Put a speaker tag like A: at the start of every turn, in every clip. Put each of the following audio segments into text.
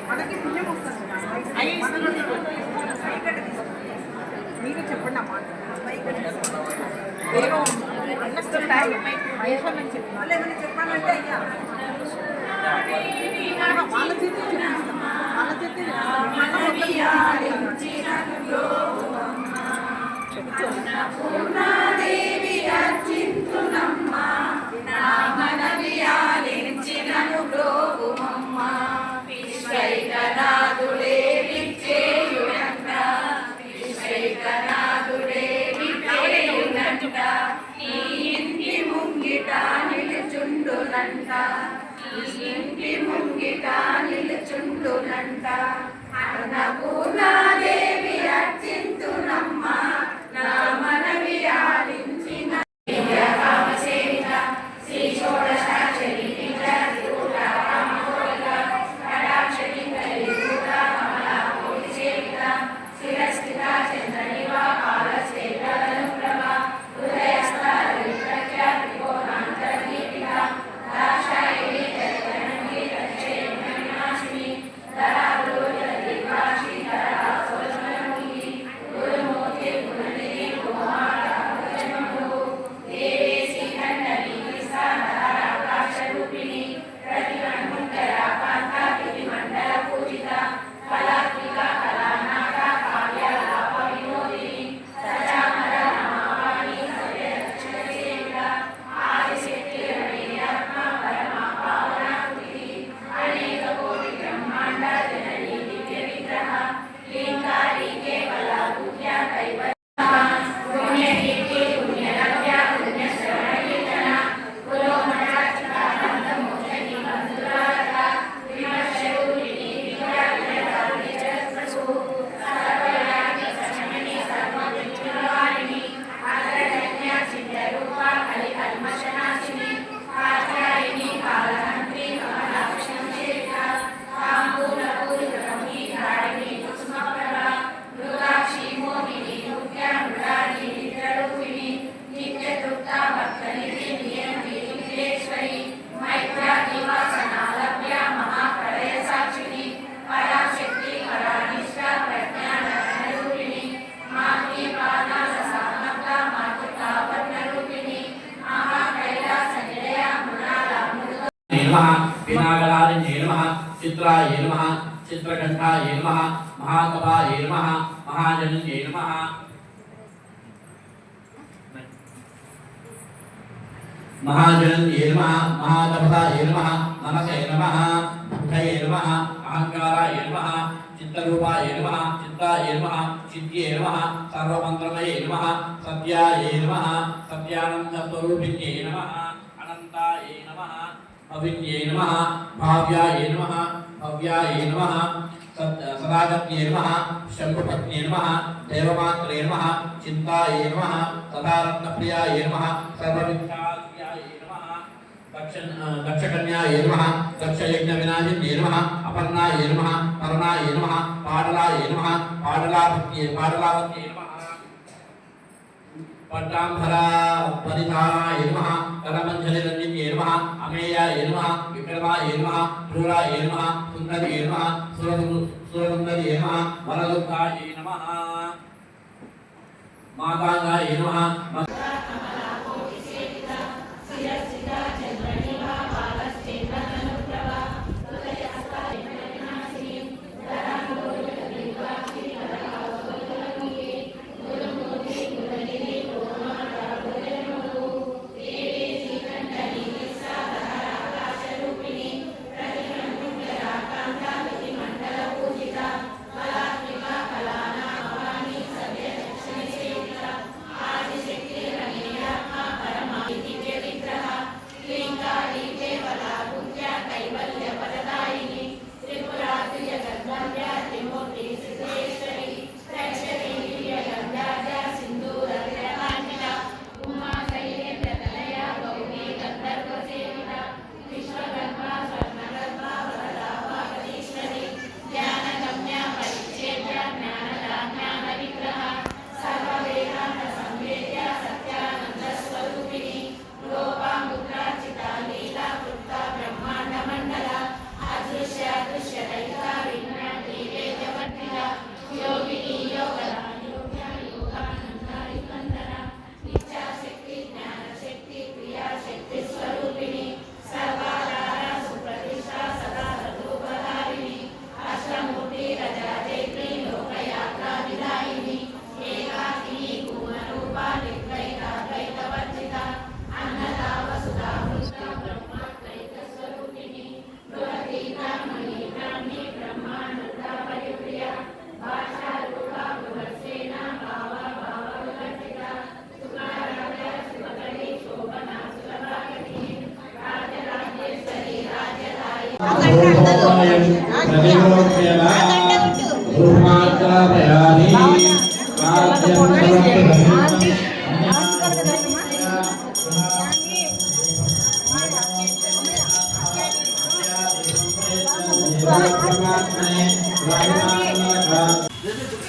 A: మనకి పుణ్యం వస్తుంది. మీరు చెప్పండి అమ్మా. నేను అండర్స్టాండ్ మహేశ్వరని చెప్పి వాళ్ళు ఏమైనా చెప్పాలంటే అయ్యా వాళ్ళ చేతి చూపిస్తాం, వాళ్ళ చేతి
B: ముంగిట నిలుచుండునంట అన్నపూర్ణాదేవి అర్చింతునమ్మ నా మనవి ఆలించిన కామసేవిత శ్రీ షోడశాక్షరి కటాక్షరి కమలా కోటి సేవిత శిరస్థిత చంద్రనివా కాలశ్రేతను ప్రభ హృదయస్థ త్రికోణాంతర్దీపిక దాక్షాయణి
C: पिनागराजन्ये नमः चित्राय नमः चित्रकण्ठाय नमः महाकपाय नमः महाजनन्ये नमः महाजनन्ये नमः महाकपाय नमः मनसे नमः बुद्धये नमः अहंकाराय नमः चित्तरूपाय नमः चित्ताय नमः चित्ये नमः सर्वमन्त्रमये नमः सत्याय नमः सत्यानन्दस्वरूपिण्ये नमः अनन्ताय नमः अविन्ये नमः भाव्याय नमः भव्याय नमः सदागत्ये नमः शम्भुपत्न्ये नमः देवमात्रे नमः चिन्ताय नमः सदारत्नप्रियाय नमः सर्वविद्याय नमः दक्षकन्याय नमः दक्षयज्ञविनाशिन्ये नमः अपर्णाय नमः परणाय नमः पाडलाय नमः पाडलावत्ये नमः पट्टांभरा परिधानाय नमः करमंजलिरंजन्ये नमः अमेयाय नमः विक्रमाय नमः क्रूराय नमः सुंदर्ये नमः सुरसुंदर्ये नमः वरदुर्गाय नमः मातांगाय नमः
B: శక్తి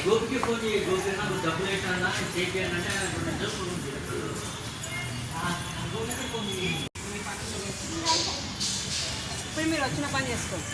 D: గోపికి ఫోన్ చేయి, గోపి నాకు డబ్బులు వేసానా చేయండి అంటే
A: ఇప్పుడు మీరు వచ్చిన పని చేసుకోండి.